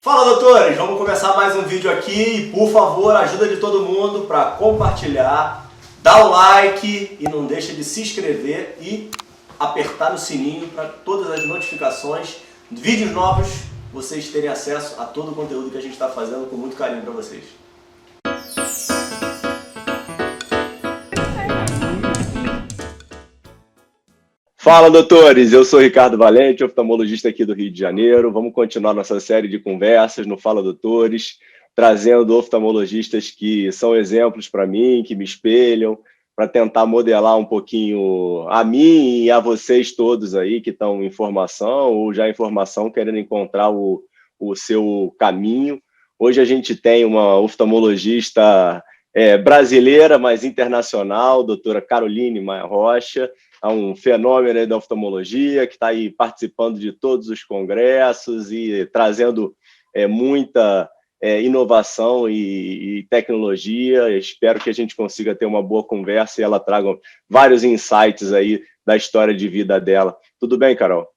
Fala, doutores! Vamos começar mais um vídeo aqui e, por favor, ajuda de todo mundo para compartilhar, dar o like e não deixa de se inscrever e apertar no sininho para todas as notificações, vídeos novos, vocês terem acesso a todo o conteúdo que a gente está fazendo com muito carinho para vocês. Fala, doutores! Eu sou Ricardo Valente, oftalmologista aqui do Rio de Janeiro. Vamos continuar nossa série de conversas no Fala Doutores, trazendo oftalmologistas que são exemplos para mim, que me espelham, para tentar modelar um pouquinho a mim e a vocês todos aí que estão em formação ou já em formação querendo encontrar o seu caminho. Hoje a gente tem uma oftalmologista brasileira, mas internacional, doutora Caroline Maia Rocha, um fenômeno aí da oftalmologia, que está aí participando de todos os congressos e trazendo muita inovação e tecnologia. Espero que a gente consiga ter uma boa conversa e ela traga vários insights aí da história de vida dela. Tudo bem, Carol?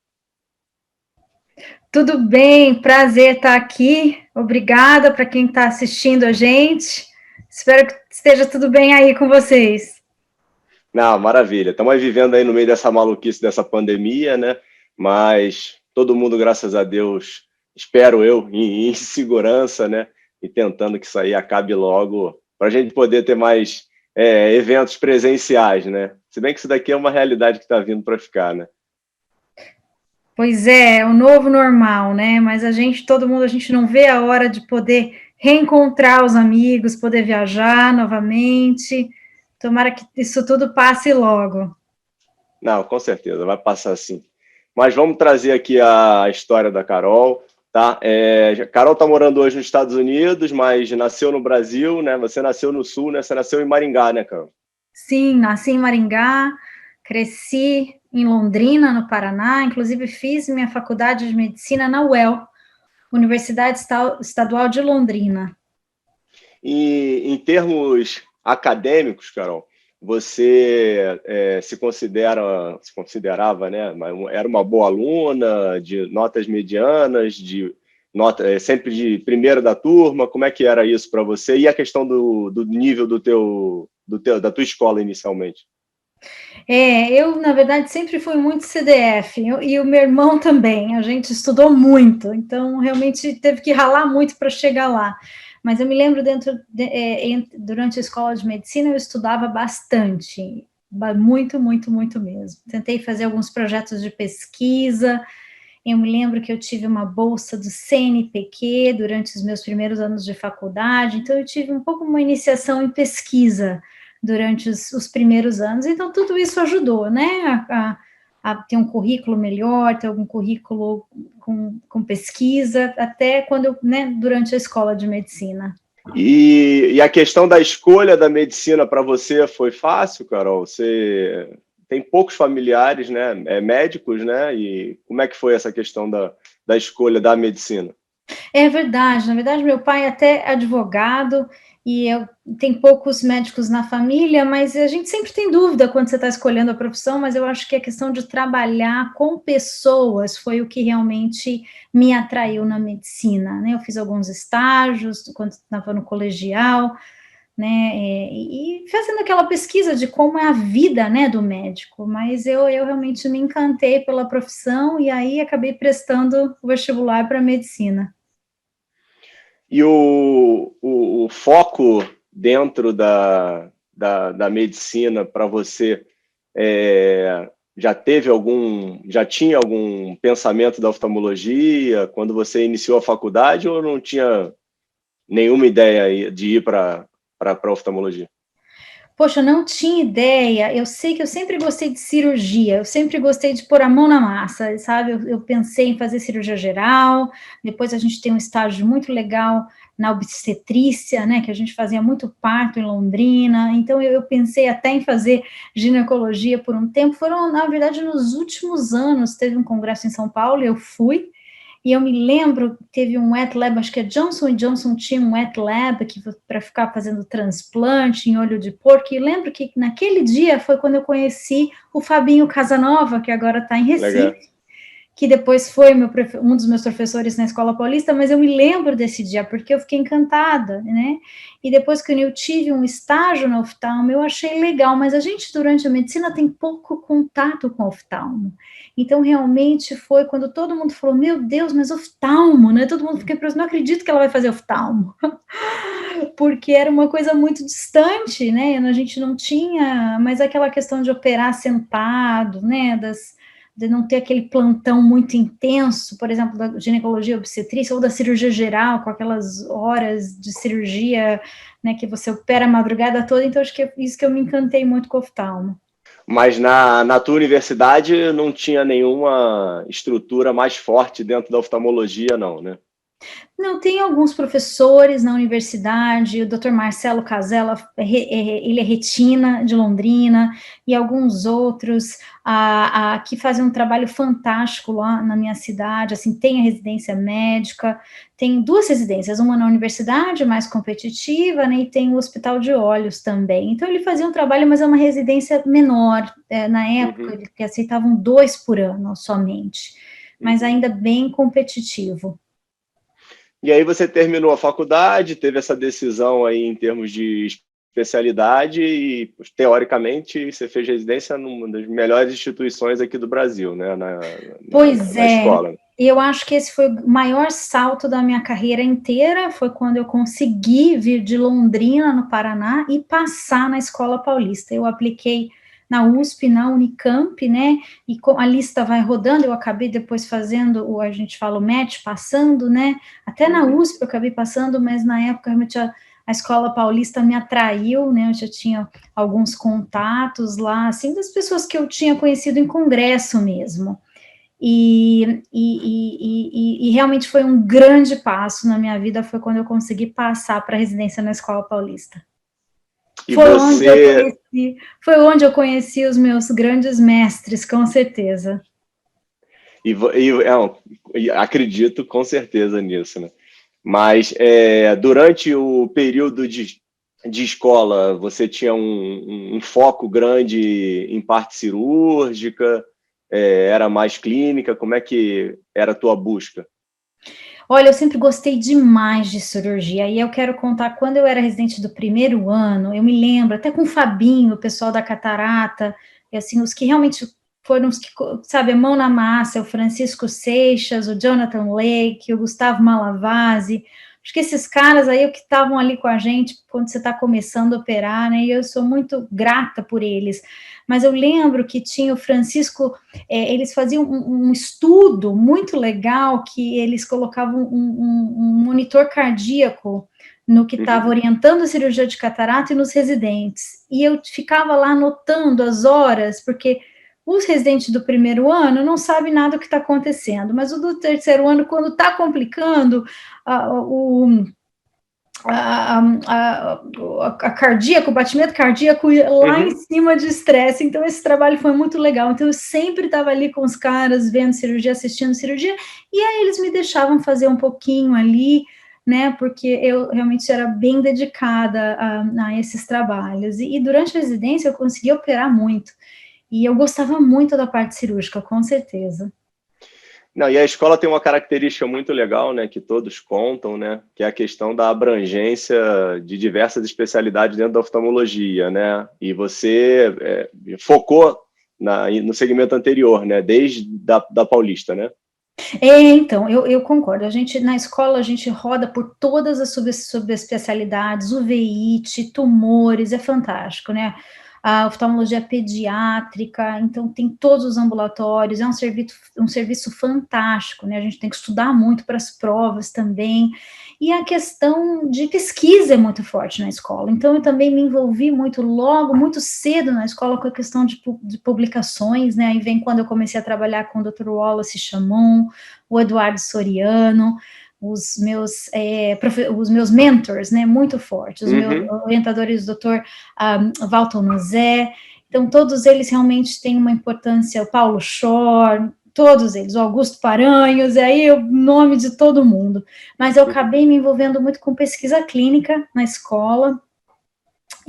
Tudo bem, prazer estar aqui. Obrigada para quem está assistindo a gente. Espero que esteja tudo bem aí com vocês. Não, maravilha. Estamos vivendo aí no meio dessa maluquice, dessa pandemia, né? Mas todo mundo, graças a Deus, espero eu, em segurança, né? E tentando que isso aí acabe logo, para a gente poder ter mais eventos presenciais, né? Se bem que isso daqui é uma realidade que está vindo para ficar, né? Pois é o novo normal, né? Mas todo mundo, a gente não vê a hora de poder reencontrar os amigos, poder viajar novamente. Tomara que isso tudo passe logo. Não, com certeza, vai passar sim. Mas vamos trazer aqui a história da Carol, tá? Carol está morando hoje nos Estados Unidos, mas nasceu no Brasil, né? Você nasceu no Sul, né? Você nasceu em Maringá, né, Carol? Sim, nasci em Maringá, cresci em Londrina, no Paraná, inclusive fiz minha faculdade de medicina na UEL, Universidade Estadual de Londrina. E em termos acadêmicos, Carol, você se considerava, né? Era uma boa aluna, de notas medianas, sempre de primeira da turma. Como é que era isso para você? E a questão do nível da tua escola inicialmente? Eu, na verdade, sempre fui muito CDF, e o meu irmão também, a gente estudou muito, então realmente teve que ralar muito para chegar lá. Mas eu me lembro durante a escola de medicina eu estudava bastante, muito, muito, muito mesmo. Tentei fazer alguns projetos de pesquisa. Eu me lembro que eu tive uma bolsa do CNPq durante os meus primeiros anos de faculdade, então eu tive um pouco uma iniciação em pesquisa durante os primeiros anos, então tudo isso ajudou, né, a ter um currículo melhor, ter algum currículo com pesquisa, até durante a escola de medicina. E a questão da escolha da medicina para você foi fácil, Carol? Você tem poucos familiares, né, médicos, né? E como é que foi essa questão da escolha da medicina? É verdade, na verdade, meu pai é até advogado e tem poucos médicos na família, mas a gente sempre tem dúvida quando você está escolhendo a profissão, mas eu acho que a questão de trabalhar com pessoas foi o que realmente me atraiu na medicina, né? Eu fiz alguns estágios quando estava no colegial, né, e fazendo aquela pesquisa de como é a vida, né, do médico, mas eu realmente me encantei pela profissão e aí acabei prestando o vestibular para medicina. E o foco dentro da medicina para você já tinha algum pensamento da oftalmologia quando você iniciou a faculdade ou não tinha nenhuma ideia de ir para a oftalmologia? Poxa, eu não tinha ideia. Eu sei que eu sempre gostei de cirurgia, eu sempre gostei de pôr a mão na massa, sabe? Eu pensei em fazer cirurgia geral, depois a gente tem um estágio muito legal na obstetrícia, né? Que a gente fazia muito parto em Londrina, então eu pensei até em fazer ginecologia por um tempo. Foram, na verdade, nos últimos anos, teve um congresso em São Paulo, eu fui. E eu me lembro, teve um wet lab, acho que a Johnson Johnson tinha um wet lab para ficar fazendo transplante em olho de porco, e lembro que naquele dia foi quando eu conheci o Fabinho Casanova, que agora está em Legal. Recife, que depois foi um dos meus professores na Escola Paulista, mas eu me lembro desse dia, porque eu fiquei encantada, né? E depois que eu tive um estágio no oftalmo, eu achei legal, mas a gente, durante a medicina, tem pouco contato com oftalmo. Então, realmente, foi quando todo mundo falou, meu Deus, mas oftalmo, né? Todo mundo fica pensando, não acredito que ela vai fazer oftalmo. Porque era uma coisa muito distante, né? A gente não tinha, mas aquela questão de operar sentado, né? De não ter aquele plantão muito intenso, por exemplo, da ginecologia obstetrícia ou da cirurgia geral, com aquelas horas de cirurgia, né, que você opera a madrugada toda, então acho que é isso que eu me encantei muito com o oftalmo. Mas na tua universidade não tinha nenhuma estrutura mais forte dentro da oftalmologia, não, né? Não, tem alguns professores na universidade, o Dr. Marcelo Casella, ele é retina de Londrina, e alguns outros que fazem um trabalho fantástico lá na minha cidade, assim, tem a residência médica, tem 2 residências, uma na universidade, mais competitiva, né, e tem o Hospital de Olhos também. Então, ele fazia um trabalho, mas é uma residência menor, na época, ele aceitavam 2 por ano somente, mas ainda bem competitivo. E aí você terminou a faculdade, teve essa decisão aí em termos de especialidade e, teoricamente, você fez residência numa das melhores instituições aqui do Brasil, né? Pois Na escola. eu acho que esse foi o maior salto da minha carreira inteira, foi quando eu consegui vir de Londrina, no Paraná, e passar na Escola Paulista. Eu apliquei na USP, na Unicamp, né, e a lista vai rodando, eu acabei depois fazendo, a gente fala o match, passando, né, até na USP eu acabei passando, mas na época realmente a Escola Paulista me atraiu, né, eu já tinha alguns contatos lá, assim, das pessoas que eu tinha conhecido em congresso mesmo. E realmente foi um grande passo na minha vida, foi quando eu consegui passar para a residência na Escola Paulista. E Foi onde eu conheci os meus grandes mestres, com certeza. Acredito com certeza nisso, né? Mas durante o período de escola, você tinha um foco grande em parte cirúrgica? Era mais clínica? Como é que era a tua busca? Olha, eu sempre gostei demais de cirurgia, e eu quero contar, quando eu era residente do primeiro ano, eu me lembro, até com o Fabinho, o pessoal da Catarata, e assim, os que realmente foram os que, sabe, a mão na massa, o Francisco Seixas, o Jonathan Lake, o Gustavo Malavasi, acho que esses caras aí que estavam ali com a gente quando você está começando a operar, né, e eu sou muito grata por eles, mas eu lembro que tinha o Francisco, eles faziam um estudo muito legal, que eles colocavam um monitor cardíaco no que estava orientando a cirurgia de catarata e nos residentes, e eu ficava lá anotando as horas, porque os residentes do primeiro ano não sabem nada do que está acontecendo, mas o do terceiro ano, quando está complicando, o batimento cardíaco lá em cima de estresse, então esse trabalho foi muito legal, então eu sempre estava ali com os caras, vendo cirurgia, assistindo cirurgia, e aí eles me deixavam fazer um pouquinho ali, né, porque eu realmente era bem dedicada a esses trabalhos, e durante a residência eu consegui operar muito, e eu gostava muito da parte cirúrgica, com certeza. Não, e a escola tem uma característica muito legal, né, que todos contam, né, que é a questão da abrangência de diversas especialidades dentro da oftalmologia, né, e você focou no segmento anterior, né, desde da Paulista, né? Então, eu concordo, na escola a gente roda por todas as subespecialidades, uveíte, tumores, é fantástico, né, a oftalmologia pediátrica, então tem todos os ambulatórios, é um serviço fantástico, né, a gente tem que estudar muito para as provas também, e a questão de pesquisa é muito forte na escola, então eu também me envolvi muito cedo na escola com a questão de publicações, né, aí vem quando eu comecei a trabalhar com o Dr. Wallace Chamon, o Eduardo Soriano, os meus mentors, né, muito fortes, os meus orientadores, o Dr. Walton Nozé, então todos eles realmente têm uma importância, o Paulo Schor, todos eles, o Augusto Paranhos, e aí o nome de todo mundo, mas eu acabei me envolvendo muito com pesquisa clínica na escola,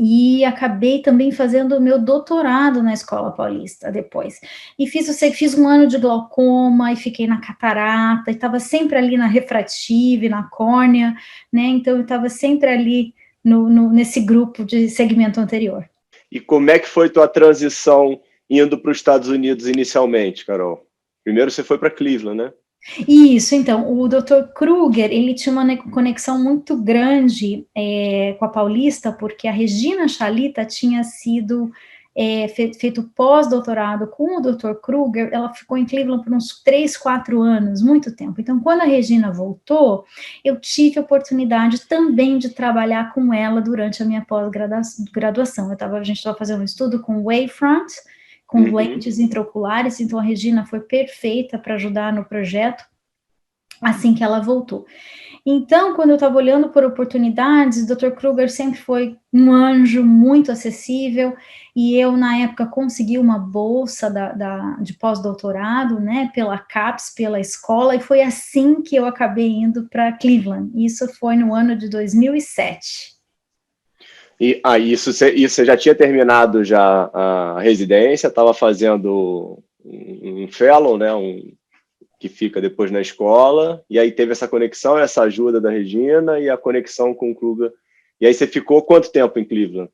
e acabei também fazendo o meu doutorado na Escola Paulista depois. E fiz um ano de glaucoma, e fiquei na catarata, e estava sempre ali na refrativa, e na córnea, né, então eu estava sempre ali nesse grupo de segmento anterior. E como é que foi tua transição indo para os Estados Unidos inicialmente, Carol? Primeiro você foi para Cleveland, né? Isso, então, o Dr. Kruger, ele tinha uma conexão muito grande com a Paulista, porque a Regina Chalita tinha sido feito pós-doutorado com o Dr. Kruger, ela ficou em Cleveland por uns 3, 4 anos, muito tempo. Então, quando a Regina voltou, eu tive a oportunidade também de trabalhar com ela durante a minha pós-graduação. A gente estava fazendo um estudo com Wavefront, com lentes intraoculares, então a Regina foi perfeita para ajudar no projeto, assim que ela voltou. Então, quando eu estava olhando por oportunidades, o Dr. Kruger sempre foi um anjo muito acessível, e eu, na época, consegui uma bolsa de pós-doutorado, né, pela CAPES, pela escola, e foi assim que eu acabei indo para Cleveland. Isso foi no ano de 2007. Isso você já tinha terminado já a residência, estava fazendo um fellow, né, que fica depois na escola, e aí teve essa conexão, essa ajuda da Regina e a conexão com o Kruger. E aí você ficou quanto tempo em Cleveland,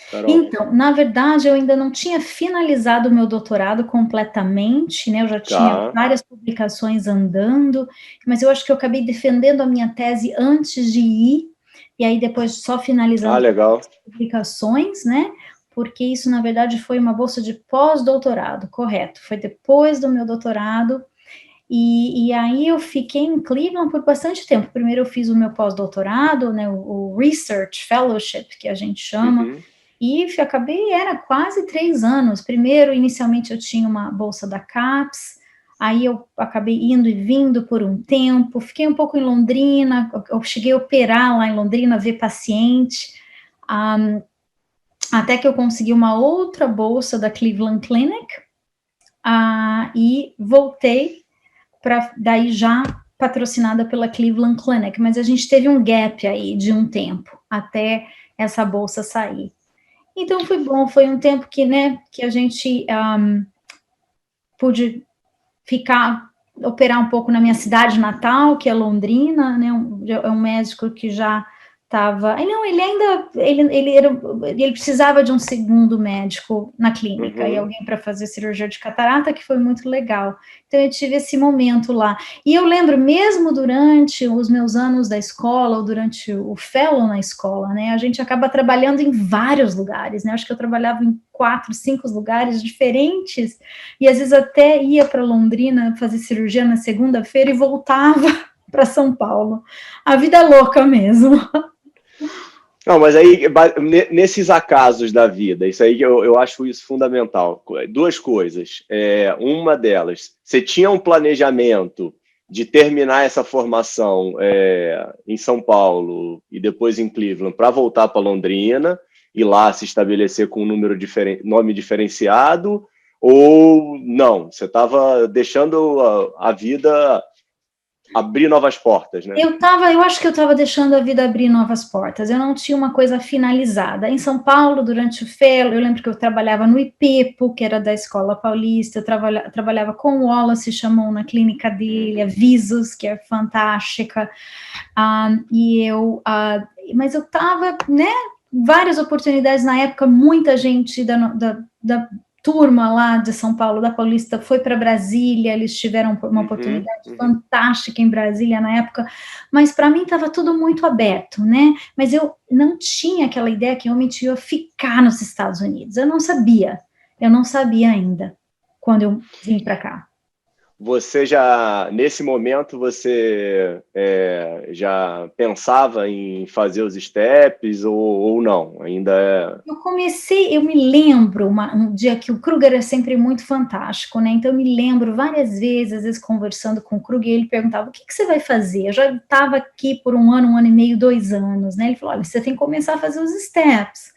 Carol? Então, na verdade, eu ainda não tinha finalizado o meu doutorado completamente, né? Eu já tinha várias publicações andando, mas eu acho que eu acabei defendendo a minha tese antes de ir, e aí depois só finalizando as publicações, né? Porque isso, na verdade, foi uma bolsa de pós-doutorado, correto? Foi depois do meu doutorado, e aí eu fiquei em Cleveland por bastante tempo. Primeiro eu fiz o meu pós-doutorado, né? O Research Fellowship, que a gente chama, e acabei, era quase 3 anos. Primeiro, inicialmente, eu tinha uma bolsa da CAPES, aí eu acabei indo e vindo por um tempo, fiquei um pouco em Londrina, eu cheguei a operar lá em Londrina, ver paciente, até que eu consegui uma outra bolsa da Cleveland Clinic, e voltei para daí já patrocinada pela Cleveland Clinic, mas a gente teve um gap aí de um tempo, até essa bolsa sair. Então foi bom, foi um tempo que, né, que a gente pude operar um pouco na minha cidade natal, que é Londrina, né, é um médico que já estava, não, ele precisava de um segundo médico na clínica, e alguém para fazer cirurgia de catarata, que foi muito legal. Então eu tive esse momento lá, e eu lembro mesmo durante os meus anos da escola, ou durante o fellow na escola, né, a gente acaba trabalhando em vários lugares, né, acho que eu trabalhava em 4, 5 lugares diferentes, e às vezes até ia para Londrina fazer cirurgia na segunda-feira e voltava para São Paulo. A vida é louca mesmo. Não, mas aí, nesses acasos da vida, isso aí eu acho isso fundamental. 2 coisas. Uma delas, você tinha um planejamento de terminar essa formação em São Paulo e depois em Cleveland para voltar para Londrina e lá se estabelecer com um nome diferenciado, ou não? Você estava deixando a vida abrir novas portas, né? Eu acho que eu estava deixando a vida abrir novas portas, eu não tinha uma coisa finalizada. Em São Paulo, durante o fellow, eu lembro que eu trabalhava no IPEPO, que era da Escola Paulista, eu trabalhava com o Wallace Chamon na clínica dele, a Visus, que é fantástica, mas eu estava, né, várias oportunidades na época, muita gente da turma lá de São Paulo, da Paulista, foi para Brasília, eles tiveram uma oportunidade fantástica em Brasília na época, mas para mim estava tudo muito aberto, né? Mas eu não tinha aquela ideia que realmente ia ficar nos Estados Unidos, eu não sabia ainda, quando eu vim para cá. Você já, nesse momento, você já pensava em fazer os steps ou não? Ainda Eu me lembro um dia que o Kruger é sempre muito fantástico, né? Então eu me lembro várias vezes, às vezes conversando com o Kruger, ele perguntava: o que você vai fazer? Eu já estava aqui por um ano e meio, 2 anos, né? Ele falou: olha, você tem que começar a fazer os steps.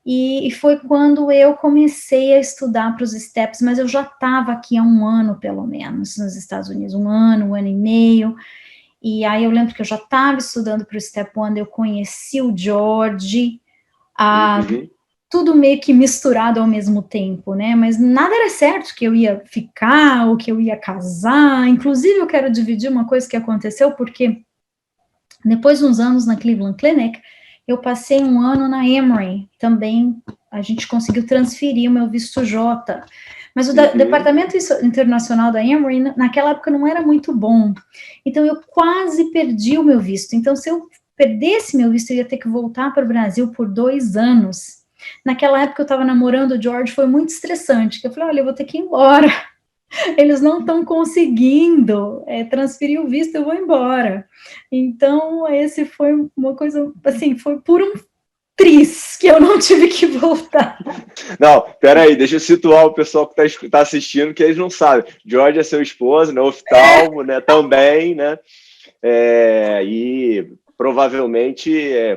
E foi quando eu comecei a estudar para os steps, mas eu já estava aqui há um ano, pelo menos, nos Estados Unidos, um ano e meio, e aí eu lembro que eu já estava estudando para o Step 1, eu conheci o George, Uhum. Tudo meio que misturado ao mesmo tempo, né? Mas nada era certo que eu ia ficar ou que eu ia casar. Inclusive, eu quero dividir uma coisa que aconteceu, porque depois de uns anos na Cleveland Clinic, eu passei um ano na Emory. Também a gente conseguiu transferir o meu visto J. Mas o departamento internacional da Emory, naquela época, não era muito bom. Então, eu quase perdi o meu visto. Então, se eu perdesse meu visto, eu ia ter que voltar para o Brasil por 2 anos. Naquela época, eu estava namorando o George, foi muito estressante. Que eu falei, olha, eu vou ter que ir embora. Eles não estão conseguindo transferir o visto, eu vou embora. Então, esse foi uma coisa, assim, foi por um triz que eu não tive que voltar. Não, peraí, deixa eu situar o pessoal que está assistindo, que eles não sabem. George é seu esposo, né? Oftalmo, né? Também, né? E provavelmente,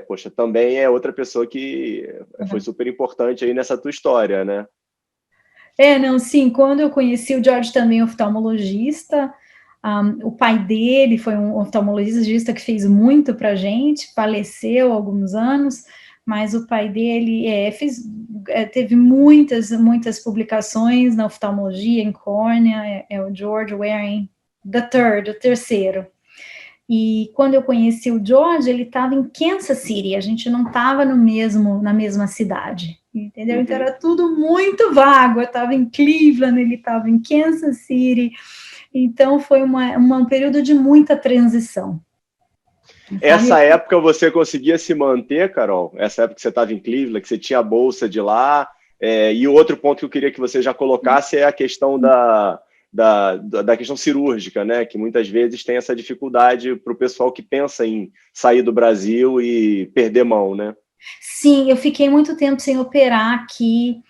poxa, também é outra pessoa que foi super importante aí nessa tua história, né? Não, sim, quando eu conheci o George também, oftalmologista, o pai dele foi um oftalmologista que fez muito pra gente, faleceu há alguns anos, mas o pai dele teve muitas publicações na oftalmologia, em córnea, é o George Waring III, o terceiro. E quando eu conheci o George, ele estava em Kansas City, a gente não estava na mesma cidade, entendeu? Então era tudo muito vago, eu estava em Cleveland, ele estava em Kansas City, então foi um período de muita transição. Essa época você conseguia se manter, Carol? Essa época que você estava em Cleveland, que você tinha a bolsa de lá, e o outro ponto que eu queria que você já colocasse é a questão da questão cirúrgica, né? Que muitas vezes tem essa dificuldade para o pessoal que pensa em sair do Brasil e perder mão, né? Sim, eu fiquei muito tempo sem operar aqui.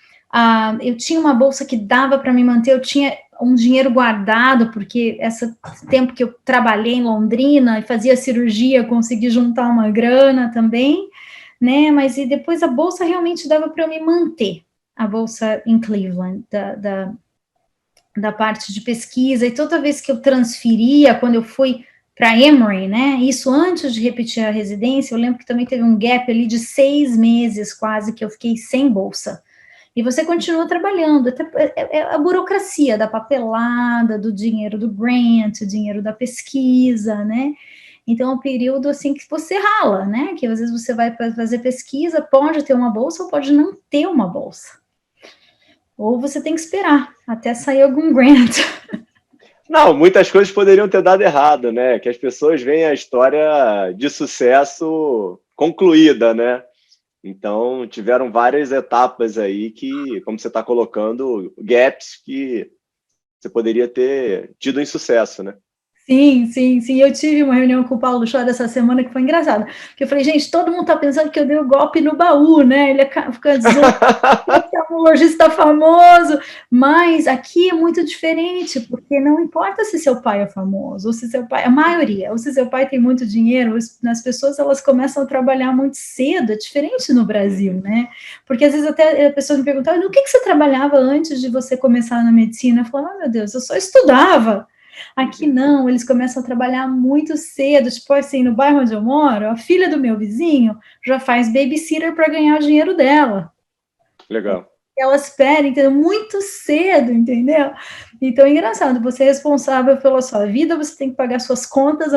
Eu tinha uma bolsa que dava para me manter, eu tinha um dinheiro guardado, porque esse tempo que eu trabalhei em Londrina e fazia cirurgia, consegui juntar uma grana também, né? Mas e depois a bolsa realmente dava para eu me manter, a bolsa em Cleveland, da parte de pesquisa, e toda vez que eu transferia, quando eu fui para Emory, né, isso antes de repetir a residência, eu lembro que também teve um gap ali de 6 meses quase, que eu fiquei sem bolsa, e você continua trabalhando, até a burocracia da papelada, do dinheiro do grant, dinheiro da pesquisa, né, então é um período assim que você rala, né, que às vezes você vai fazer pesquisa, pode ter uma bolsa ou pode não ter uma bolsa, ou você tem que esperar até sair algum grant. Não, muitas coisas poderiam ter dado errado, né? Que as pessoas veem a história de sucesso concluída, né? Então, tiveram várias etapas aí que, como você está colocando, gaps que você poderia ter tido insucesso, né? Sim. Eu tive uma reunião com o Paulo Chora essa semana que foi engraçada. Porque eu falei, gente, todo mundo tá pensando que eu dei o golpe no baú, né? Ele fica dizendo oftalmologista famoso, mas aqui é muito diferente, porque não importa se seu pai é famoso, ou se seu pai, a maioria, ou se seu pai tem muito dinheiro, as pessoas elas começam a trabalhar muito cedo, é diferente no Brasil, né? Porque às vezes até a pessoa me perguntava, no que você trabalhava antes de você começar na medicina? Eu falava, meu Deus, eu só estudava. Aqui não, eles começam a trabalhar muito cedo, tipo assim, no bairro onde eu moro, a filha do meu vizinho já faz babysitter para ganhar o dinheiro dela. Legal. Elas pedem, entendeu? Muito cedo, entendeu? Então é engraçado, você é responsável pela sua vida, você tem que pagar suas contas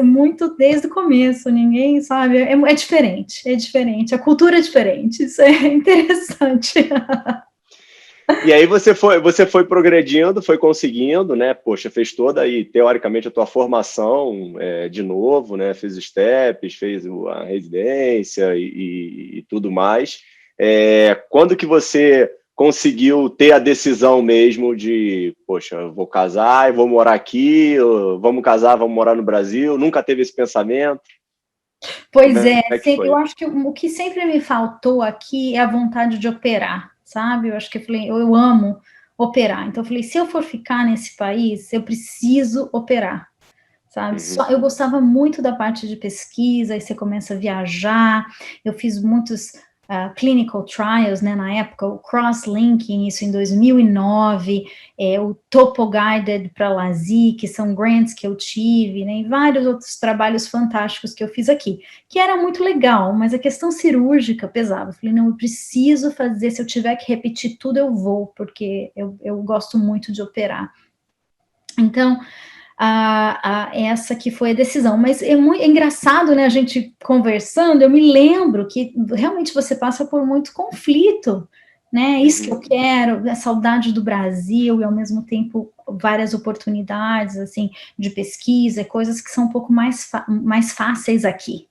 muito desde o começo, ninguém sabe, é diferente, a cultura é diferente, isso é interessante. E aí você foi progredindo, foi conseguindo, né? Poxa, fez toda aí, teoricamente, a tua formação de novo, né? Fez os steps, fez a residência e tudo mais. Quando que você conseguiu ter a decisão mesmo de, poxa, eu vou casar e vou morar aqui, vamos casar, vamos morar no Brasil? Nunca teve esse pensamento? Pois é, Que foi? eu acho que o que sempre me faltou aqui é a vontade de operar, sabe? Eu acho que eu amo operar. Então, eu falei, se eu for ficar nesse país, eu preciso operar, sabe? Eu gostava muito da parte de pesquisa, aí você começa a viajar, eu fiz muitos clinical trials, né, na época, o cross-linking, isso em 2009, o topo-guided para LASI, que são grants que eu tive, né, e vários outros trabalhos fantásticos que eu fiz aqui, que era muito legal, mas a questão cirúrgica pesava. Eu falei, não, eu preciso fazer, se eu tiver que repetir tudo, eu vou, porque eu gosto muito de operar. Então, essa que foi a decisão, mas é muito engraçado, né, a gente conversando, eu me lembro que realmente você passa por muito conflito, né, isso que eu quero, a saudade do Brasil, e ao mesmo tempo várias oportunidades, assim, de pesquisa, coisas que são um pouco mais fáceis aqui.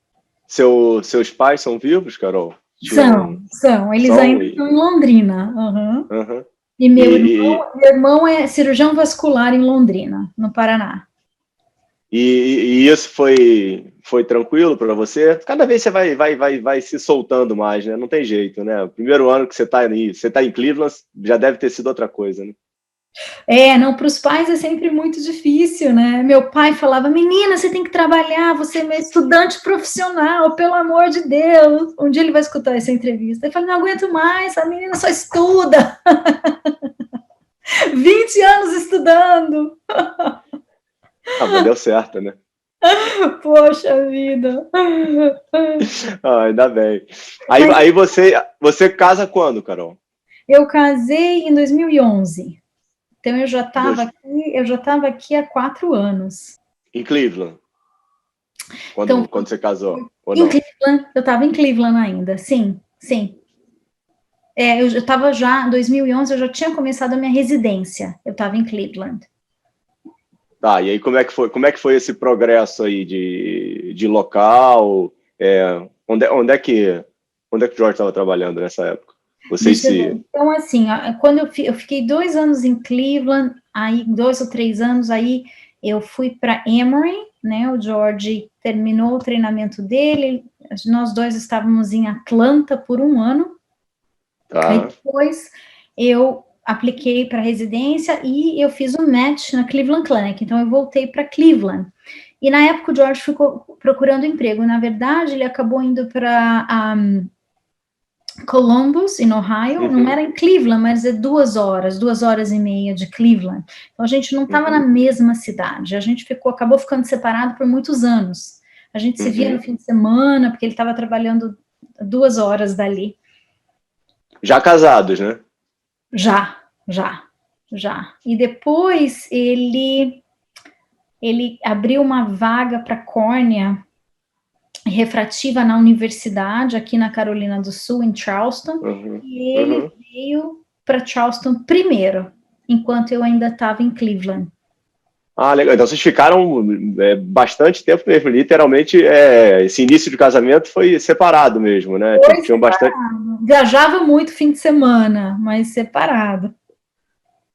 Seus pais são vivos, Carol? São, eles ainda estão em Londrina, Uhum. E meu irmão é cirurgião vascular em Londrina, no Paraná. E isso foi tranquilo para você? Cada vez você vai se soltando mais, né? Não tem jeito, né? O primeiro ano que você tá em Cleveland, já deve ter sido outra coisa, né? Não, para os pais é sempre muito difícil, né? Meu pai falava, menina, você tem que trabalhar, você é uma estudante profissional, pelo amor de Deus. Um dia ele vai escutar essa entrevista. Eu falei, não aguento mais, a menina só estuda. 20 anos estudando. Mas deu certo, né? Poxa vida. Ainda bem. Aí você casa quando, Carol? Eu casei em 2011. Então eu já estava aqui há 4 anos. Em Cleveland? Quando você casou? Ou Em não? Cleveland, eu estava em Cleveland ainda, sim. Eu estava já, em 2011, eu já tinha começado a minha residência. Eu estava em Cleveland. Tá, e aí como é que foi esse progresso aí de local? Onde é que o George estava trabalhando nessa época? Então, assim, quando eu fiquei 2 anos em Cleveland, aí 2 ou 3 anos, aí eu fui para Emory, né? O George terminou o treinamento dele, nós dois estávamos em Atlanta por 1 ano. Tá. Aí depois eu apliquei para residência e eu fiz um match na Cleveland Clinic, então eu voltei para Cleveland. E na época o George ficou procurando emprego, na verdade ele acabou indo para Columbus, em Ohio, não era em Cleveland, mas é 2 horas e meia de Cleveland. Então a gente não estava na mesma cidade, a gente acabou ficando separado por muitos anos. A gente se via no fim de semana, porque ele estava trabalhando 2 horas dali. Já casados, né? Já. E depois ele abriu uma vaga para córnea refrativa na universidade, aqui na Carolina do Sul, em Charleston, e ele veio para Charleston primeiro, enquanto eu ainda estava em Cleveland. Ah, legal. Então vocês ficaram bastante tempo mesmo. Literalmente, esse início de casamento foi separado mesmo, né? Tinham bastante. Viajava muito fim de semana, mas separado.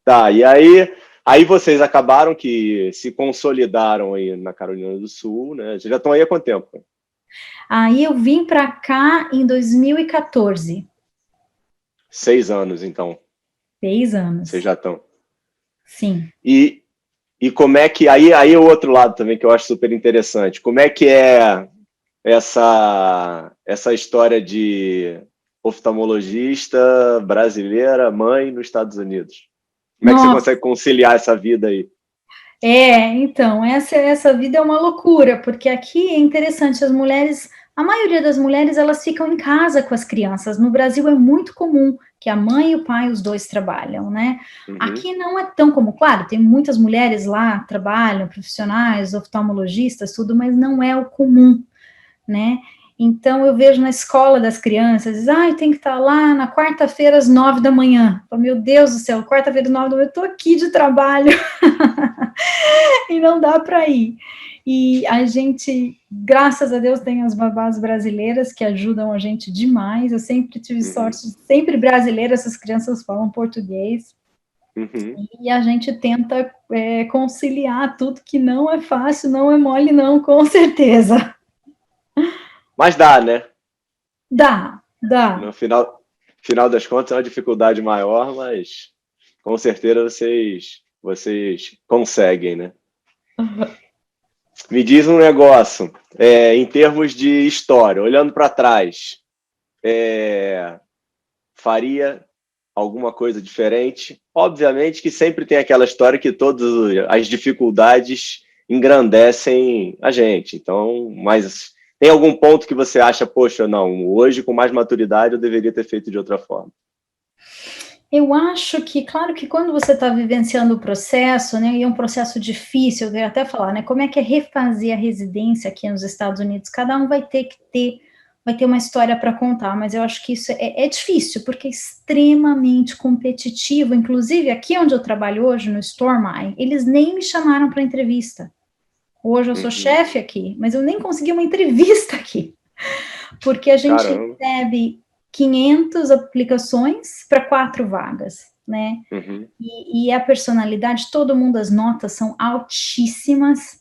Tá, e aí vocês acabaram que se consolidaram aí na Carolina do Sul, né? Vocês já estão aí há quanto tempo? Aí eu vim para cá em 2014. 6 anos, então. 6 anos. Vocês já estão. Sim. E como é que... Aí o outro lado também que eu acho super interessante. Como é que é essa história de oftalmologista brasileira, mãe nos Estados Unidos? Como é que você consegue conciliar essa vida aí? Então, essa vida é uma loucura, porque aqui é interessante, a maioria das mulheres, elas ficam em casa com as crianças. No Brasil é muito comum que a mãe e o pai, os dois trabalham, né? Aqui não é tão comum, claro, tem muitas mulheres lá, trabalham, profissionais, oftalmologistas, tudo, mas não é o comum, né? Então, eu vejo na escola das crianças, tem que estar lá na quarta-feira às 9 da manhã. Oh, meu Deus do céu, quarta-feira às 9 da manhã, eu estou aqui de trabalho e não dá para ir. E a gente, graças a Deus, tem as babás brasileiras que ajudam a gente demais. Eu sempre tive sorte, sempre brasileira, essas crianças falam português. E a gente tenta conciliar tudo que não é fácil, não é mole, não, com certeza. Mas dá, né? Dá. No final das contas é uma dificuldade maior, mas com certeza vocês conseguem, né? Me diz um negócio, em termos de história, olhando para trás, faria alguma coisa diferente? Obviamente que sempre tem aquela história que todas as dificuldades engrandecem a gente. Então, mas tem algum ponto que você acha, poxa, não, hoje com mais maturidade eu deveria ter feito de outra forma? Eu acho que, claro que quando você está vivenciando o processo, né, e é um processo difícil, eu ia até falar, né, como é que é refazer a residência aqui nos Estados Unidos? Cada um vai ter uma história para contar, mas eu acho que isso é difícil, porque é extremamente competitivo, inclusive aqui onde eu trabalho hoje, no Stormy, eles nem me chamaram para entrevista. Hoje eu sou chefe aqui, mas eu nem consegui uma entrevista aqui, porque a gente recebe 500 aplicações para 4 vagas, né? E a personalidade, todo mundo, as notas são altíssimas,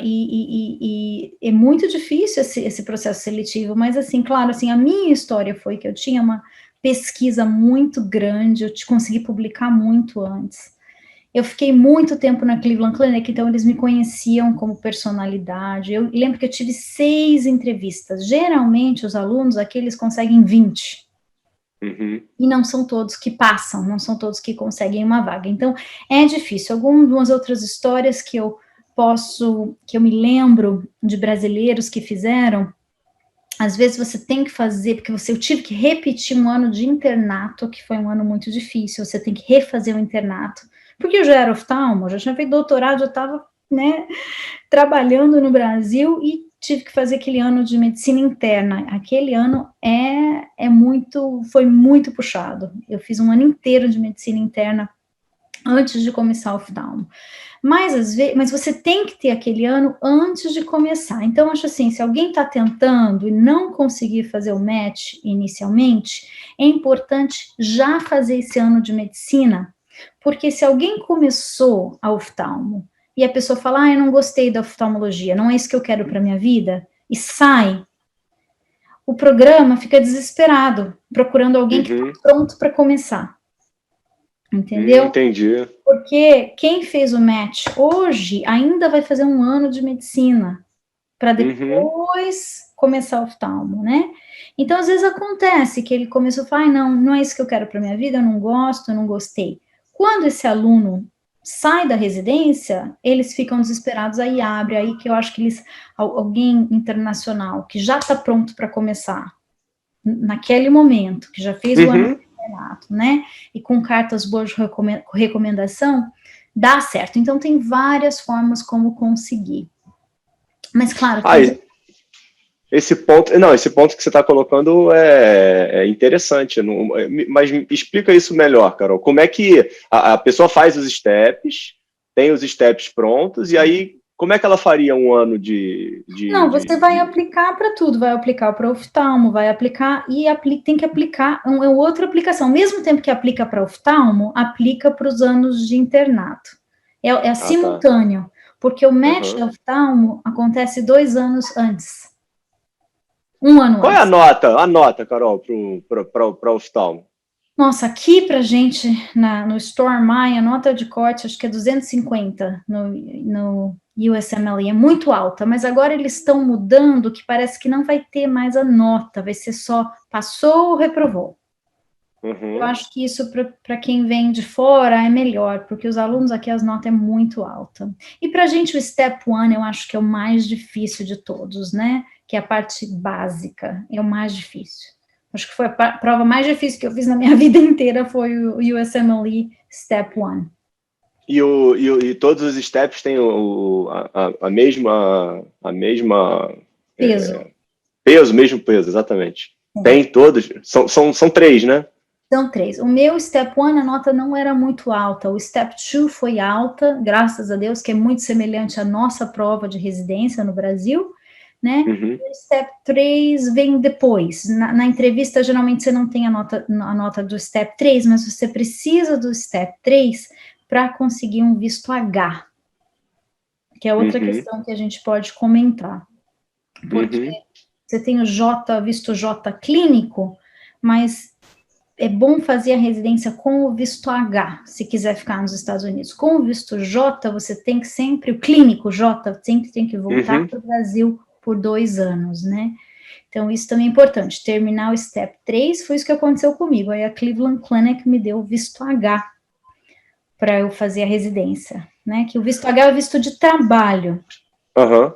e é muito difícil esse processo seletivo, mas assim, claro, assim, a minha história foi que eu tinha uma pesquisa muito grande, eu consegui publicar muito antes. Eu fiquei muito tempo na Cleveland Clinic, então eles me conheciam como personalidade. Eu lembro que eu tive 6 entrevistas. Geralmente, os alunos aqui, eles conseguem 20. E não são todos que passam, não são todos que conseguem uma vaga. Então, é difícil. Algumas outras histórias que eu me lembro de brasileiros que fizeram, às vezes você tem que fazer, porque eu tive que repetir um ano de internato, que foi um ano muito difícil, você tem que refazer o internato, porque eu já era oftalmo, já tinha feito doutorado, já estava, né, trabalhando no Brasil e tive que fazer aquele ano de medicina interna. Aquele ano foi muito puxado. Eu fiz um ano inteiro de medicina interna antes de começar o oftalmo. Mas você tem que ter aquele ano antes de começar. Então, acho assim, se alguém está tentando e não conseguir fazer o match inicialmente, é importante já fazer esse ano de medicina, porque se alguém começou a oftalmo e a pessoa fala, eu não gostei da oftalmologia, não é isso que eu quero para minha vida, e sai, o programa fica desesperado, procurando alguém que está pronto para começar. Entendeu? Entendi. Porque quem fez o match hoje ainda vai fazer um ano de medicina para depois começar o oftalmo, né? Então, às vezes acontece que ele começou a falar, não é isso que eu quero para minha vida, eu não gosto, eu não gostei. Quando esse aluno sai da residência, eles ficam desesperados, aí abre, aí que eu acho que alguém internacional que já está pronto para começar, naquele momento, que já fez o ano de internato, né, e com cartas boas de recomendação, dá certo. Então, tem várias formas como conseguir. Mas, claro... Esse ponto que você está colocando é interessante, mas explica isso melhor, Carol. Como é que a pessoa faz os steps, tem os steps prontos, e aí como é que ela faria um ano de... você vai aplicar para tudo, vai aplicar para oftalmo, vai aplicar, tem que aplicar outra aplicação. Ao mesmo tempo que aplica para oftalmo, aplica para os anos de internato. É simultâneo, porque o match de oftalmo acontece 2 anos antes. Um ano Qual antes. é a nota, Carol, para oftalmo? Nossa, aqui pra gente, no Stormy, a nota de corte, acho que é 250 no USMLE, é muito alta, mas agora eles estão mudando, que parece que não vai ter mais a nota, vai ser só passou ou reprovou. Eu acho que isso, para quem vem de fora, é melhor, porque os alunos aqui, as notas é muito alta. E para a gente, o Step 1, eu acho que é o mais difícil de todos, né? Que é a parte básica, é o mais difícil. Acho que foi a prova mais difícil que eu fiz na minha vida inteira, foi o USMLE Step 1. E todos os steps têm a mesma peso. Mesmo peso, exatamente. Tem todos, são 3, né? São 3. O meu Step 1, a nota não era muito alta. O Step 2 foi alta, graças a Deus, que é muito semelhante à nossa prova de residência no Brasil, né? O Step 3 vem depois. Na entrevista, geralmente, você não tem a nota do Step 3, mas você precisa do Step 3 para conseguir um visto H, que é outra questão que a gente pode comentar. Porque você tem o visto J clínico, mas é bom fazer a residência com o visto H, se quiser ficar nos Estados Unidos. Com o visto J, você tem que sempre, o clínico J, sempre tem que voltar para o Brasil por 2 anos, né? Então, isso também é importante. Terminar o Step 3 foi isso que aconteceu comigo. Aí a Cleveland Clinic me deu o visto H para eu fazer a residência, né? Que o visto H é o visto de trabalho. Aham.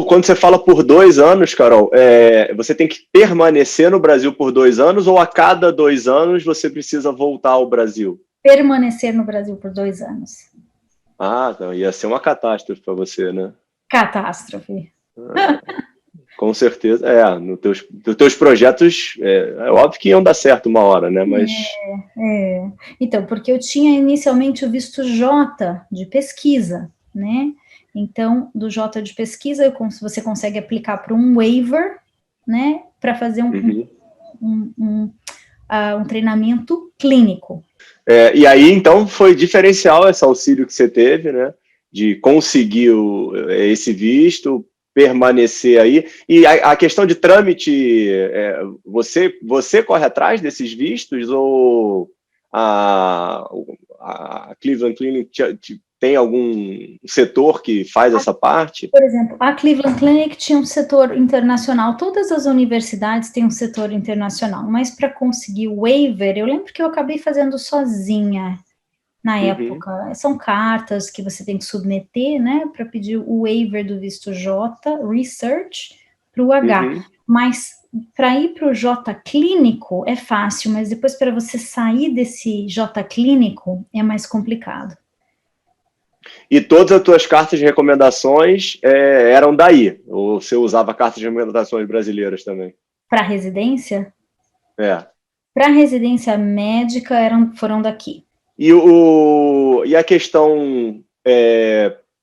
Quando você fala por 2 anos, Carol, você tem que permanecer no Brasil por 2 anos ou a cada 2 anos você precisa voltar ao Brasil? Permanecer no Brasil por 2 anos. Ah, não, ia ser uma catástrofe para você, né? Catástrofe. Com certeza. Nos teus projetos, é óbvio que iam dar certo uma hora, né? Mas... Então, porque eu tinha inicialmente o visto J de pesquisa, né? Então, do J de pesquisa, você consegue aplicar para um waiver, né? Para fazer um treinamento clínico. E aí, então, foi diferencial esse auxílio que você teve, né? De conseguir esse visto, permanecer aí. E a questão de trâmite, você corre atrás desses vistos ou a Cleveland Clinic tem algum setor que faz essa parte? Por exemplo, a Cleveland Clinic tinha um setor internacional, todas as universidades têm um setor internacional, mas para conseguir o waiver, eu lembro que eu acabei fazendo sozinha na época. São cartas que você tem que submeter, né, para pedir o waiver do visto J, Research, para o H. Mas para ir para o J clínico é fácil, mas depois para você sair desse J clínico é mais complicado. E todas as tuas cartas de recomendações eram daí? Ou você usava cartas de recomendações brasileiras também? Para residência? Para residência médica foram daqui. E a questão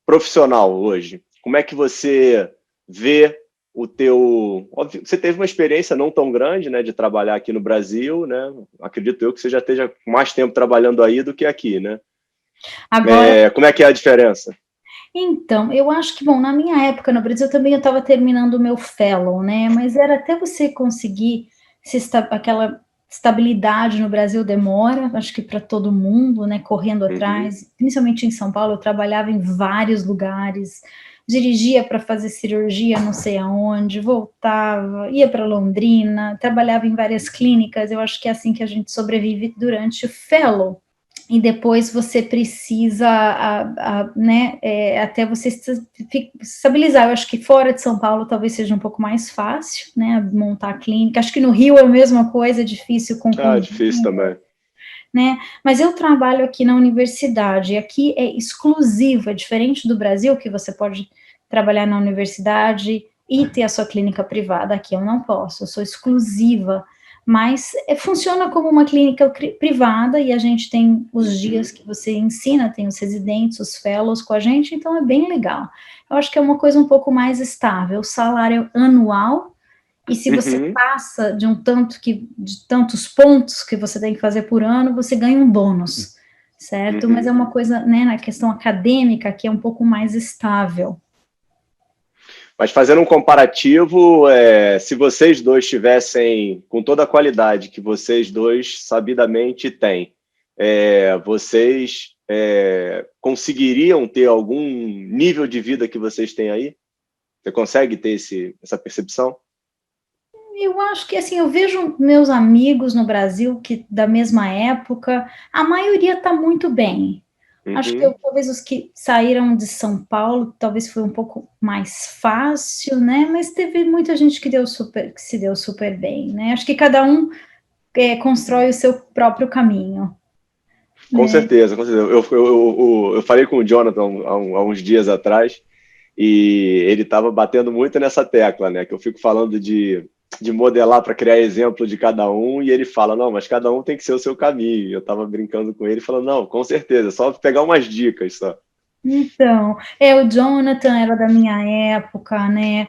profissional hoje? Como é que você vê o teu... Óbvio, você teve uma experiência não tão grande, né, de trabalhar aqui no Brasil, né? Acredito eu que você já esteja mais tempo trabalhando aí do que aqui, né? Agora, como é que é a diferença? Então, eu acho que, bom, na minha época no Brasil também eu estava terminando o meu fellow, né? Mas era até você conseguir aquela estabilidade no Brasil demora, acho que para todo mundo, né? Correndo atrás, principalmente em São Paulo, eu trabalhava em vários lugares, dirigia para fazer cirurgia não sei aonde, voltava, ia para Londrina, trabalhava em várias clínicas, eu acho que é assim que a gente sobrevive durante o fellow. E depois você precisa, né, até você estabilizar. Eu acho que fora de São Paulo talvez seja um pouco mais fácil, né, montar a clínica. Acho que no Rio é a mesma coisa, difícil com... difícil também. Né? Mas eu trabalho aqui na universidade, e aqui é exclusiva, diferente do Brasil, que você pode trabalhar na universidade e ter a sua clínica privada. Aqui eu não posso, eu sou exclusiva, mas funciona como uma clínica privada, e a gente tem os dias que você ensina, tem os residentes, os fellows com a gente, então é bem legal. Eu acho que é uma coisa um pouco mais estável, o salário anual, e se você passa de tantos pontos que você tem que fazer por ano, você ganha um bônus, certo? Mas é uma coisa, né, na questão acadêmica, que é um pouco mais estável. Mas fazendo um comparativo, se vocês dois tivessem, com toda a qualidade que vocês dois sabidamente têm, vocês conseguiriam ter algum nível de vida que vocês têm aí? Você consegue ter essa percepção? Eu acho que, assim, eu vejo meus amigos no Brasil, que da mesma época, a maioria está muito bem. Acho que talvez os que saíram de São Paulo, talvez foi um pouco mais fácil, né? Mas teve muita gente que se deu super bem, né? Acho que cada um constrói o seu próprio caminho. Com certeza, com certeza. Eu falei com o Jonathan há uns dias atrás, e ele estava batendo muito nessa tecla, né? Que eu fico falando de modelar para criar exemplo de cada um, e ele fala, não, mas cada um tem que ser o seu caminho. Eu estava brincando com ele, falando, não, com certeza, só pegar umas dicas só. Então, o Jonathan era da minha época, né?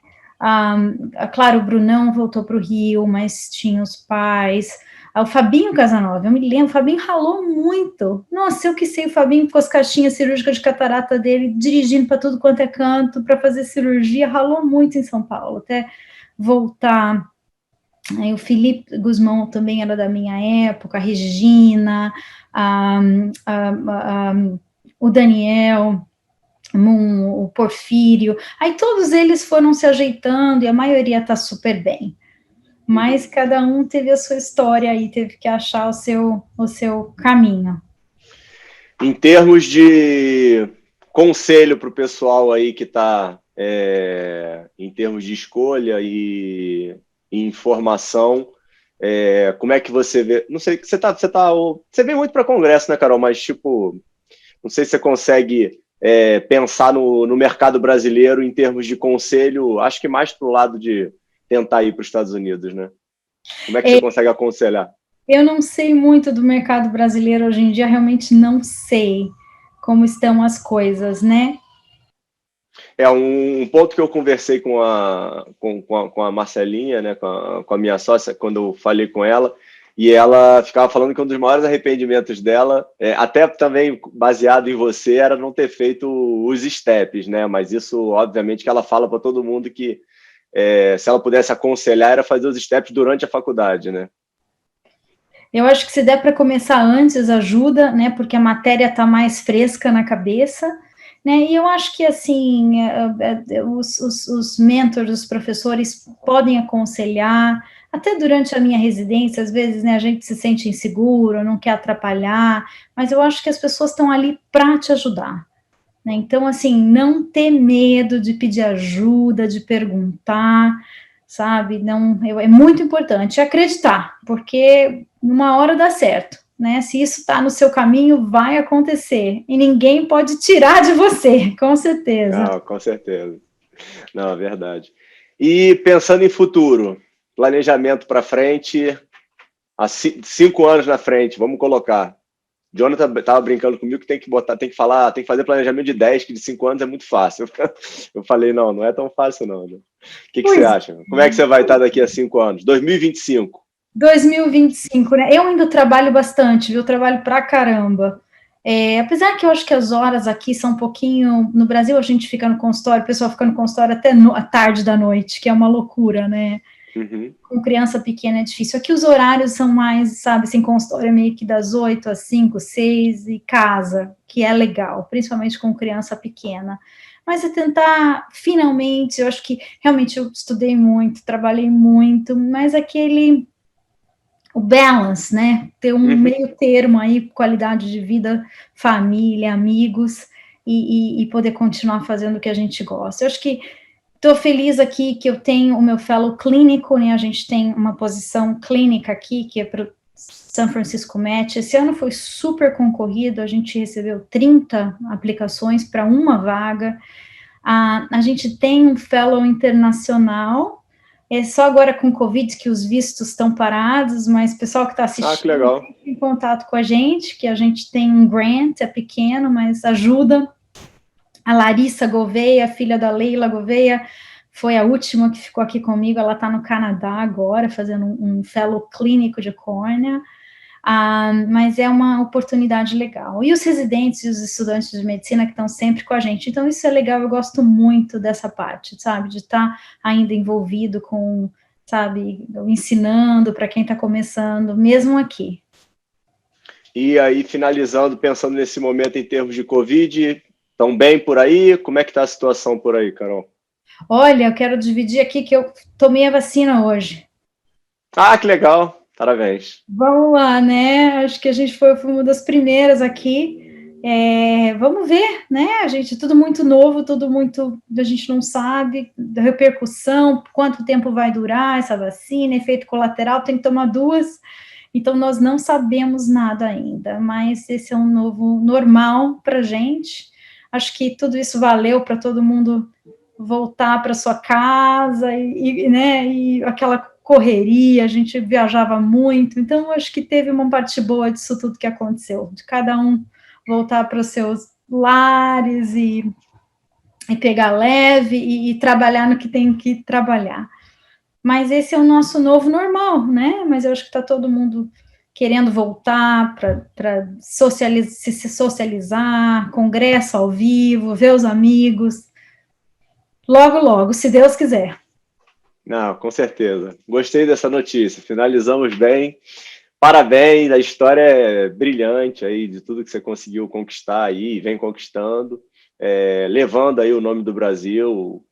Claro, o Brunão voltou para o Rio, mas tinha os pais. O Fabinho Casanova, eu me lembro, o Fabinho ralou muito. Nossa, eu que sei, o Fabinho com as caixinhas cirúrgicas de catarata dele, dirigindo para tudo quanto é canto, para fazer cirurgia, ralou muito em São Paulo, até voltar. Aí o Felipe Guzmão também era da minha época, a Regina, o Daniel, o Porfírio, aí todos eles foram se ajeitando e a maioria está super bem. Mas cada um teve a sua história aí, teve que achar o seu caminho. Em termos de conselho para o pessoal aí que está em termos de escolha e informação, como é que você vê? Não sei, você vem muito para congresso, né, Carol? Mas, tipo, não sei se você consegue pensar no mercado brasileiro em termos de conselho, acho que mais para o lado de tentar ir para os Estados Unidos, né? Como é que você consegue aconselhar? Eu não sei muito do mercado brasileiro hoje em dia, realmente não sei como estão as coisas, né? É um ponto que eu conversei com a Marcelinha, né, com a minha sócia, quando eu falei com ela, e ela ficava falando que um dos maiores arrependimentos dela, até também baseado em você, era não ter feito os steps, né? Mas isso, obviamente, que ela fala para todo mundo que se ela pudesse aconselhar, era fazer os steps durante a faculdade, né? Eu acho que se der para começar antes, ajuda, né? Porque a matéria está mais fresca na cabeça, né? E eu acho que, assim, os mentors, os professores podem aconselhar, até durante a minha residência, às vezes, né, a gente se sente inseguro, não quer atrapalhar, mas eu acho que as pessoas estão ali para te ajudar, né? Então, assim, não ter medo de pedir ajuda, de perguntar, sabe? Não, é muito importante acreditar, porque uma hora dá certo, né? Se isso está no seu caminho, vai acontecer e ninguém pode tirar de você, com certeza. Ah, com certeza. Não, é verdade. E pensando em futuro, planejamento para frente, há 5 anos na frente, vamos colocar. Jonathan estava brincando comigo que tem que falar, tem que fazer planejamento de 10, que de 5 anos é muito fácil. Eu falei, não é tão fácil, não. Né? O que você acha? Como é que você vai estar daqui a 5 anos? 2025. 2025, né? Eu ainda trabalho bastante, viu? Eu trabalho pra caramba. Apesar que eu acho que as horas aqui são um pouquinho. No Brasil, a gente fica no consultório, o pessoal fica no consultório até a tarde da noite, que é uma loucura, né? Uhum. Com criança pequena é difícil. Aqui os horários são mais, sabe, assim, consultório meio que das 8 às 5, 6 e casa, que é legal, principalmente com criança pequena. Mas é tentar, finalmente, eu acho que realmente eu estudei muito, trabalhei muito, mas o balance, né? Ter um meio termo aí, qualidade de vida, família, amigos, e poder continuar fazendo o que a gente gosta. Eu acho que estou feliz aqui que eu tenho o meu fellow clínico, né? A gente tem uma posição clínica aqui, que é para o San Francisco Met. Esse ano foi super concorrido, a gente recebeu 30 aplicações para uma vaga. A gente tem um fellow internacional, só agora com Covid que os vistos estão parados, mas o pessoal que está assistindo que legal. Fica em contato com a gente, que a gente tem um grant, é pequeno, mas ajuda. A Larissa Gouveia, filha da Leila Gouveia, foi a última que ficou aqui comigo, ela está no Canadá agora, fazendo um fellow clínico de córnea, mas é uma oportunidade legal. E os residentes e os estudantes de medicina que estão sempre com a gente, então isso é legal, eu gosto muito dessa parte, sabe, de estar ainda envolvido com, sabe, ensinando para quem está começando, mesmo aqui. E aí, finalizando, pensando nesse momento em termos de Covid, estão bem por aí? Como é que está a situação por aí, Carol? Olha, eu quero dividir aqui que eu tomei a vacina hoje. Que legal! Parabéns. Vamos lá, né? Acho que a gente foi uma das primeiras aqui. Vamos ver, né? A gente, tudo muito novo, tudo muito. A gente não sabe da repercussão, quanto tempo vai durar essa vacina, efeito colateral, tem que tomar 2. Então, nós não sabemos nada ainda, mas esse é um novo normal para a gente. Acho que tudo isso valeu para todo mundo voltar para sua casa né, e aquela correria, a gente viajava muito, então acho que teve uma parte boa disso tudo que aconteceu, de cada um voltar para os seus lares e pegar leve e trabalhar no que tem que trabalhar. Mas esse é o nosso novo normal, né? Mas eu acho que está todo mundo querendo voltar para se socializar, congresso ao vivo, ver os amigos. Logo, logo, se Deus quiser. Não, com certeza. Gostei dessa notícia. Finalizamos bem. Parabéns, a história é brilhante aí de tudo que você conseguiu conquistar aí, vem conquistando. levando aí o nome do Brasil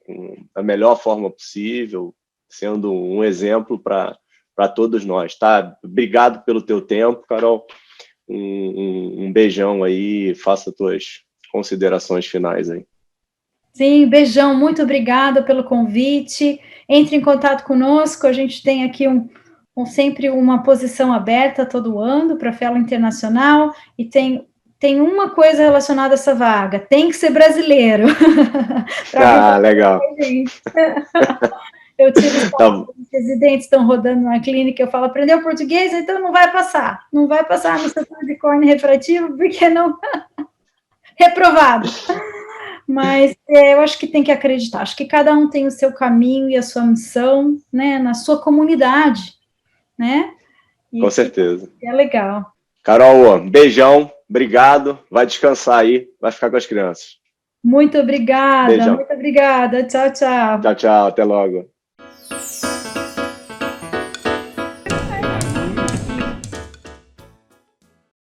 da melhor forma possível, sendo um exemplo para todos nós, tá? Obrigado pelo teu tempo, Carol. Um beijão aí, faça tuas considerações finais aí. Sim, beijão, muito obrigada pelo convite. Entre em contato conosco, a gente tem aqui sempre uma posição aberta todo ano para a FELA Internacional, e tem uma coisa relacionada a essa vaga, tem que ser brasileiro. Legal. Eu tiro os residentes estão rodando na clínica, eu falo, aprendeu português, então não vai passar no setor de córnea refrativa, porque não... reprovado. Mas eu acho que tem que acreditar, acho que cada um tem o seu caminho e a sua missão, né, na sua comunidade, né? E com certeza. É legal. Carol, beijão, obrigado, vai descansar aí, vai ficar com as crianças. Muito obrigada, beijão. Muito obrigada, tchau, tchau. Tchau, tchau, até logo.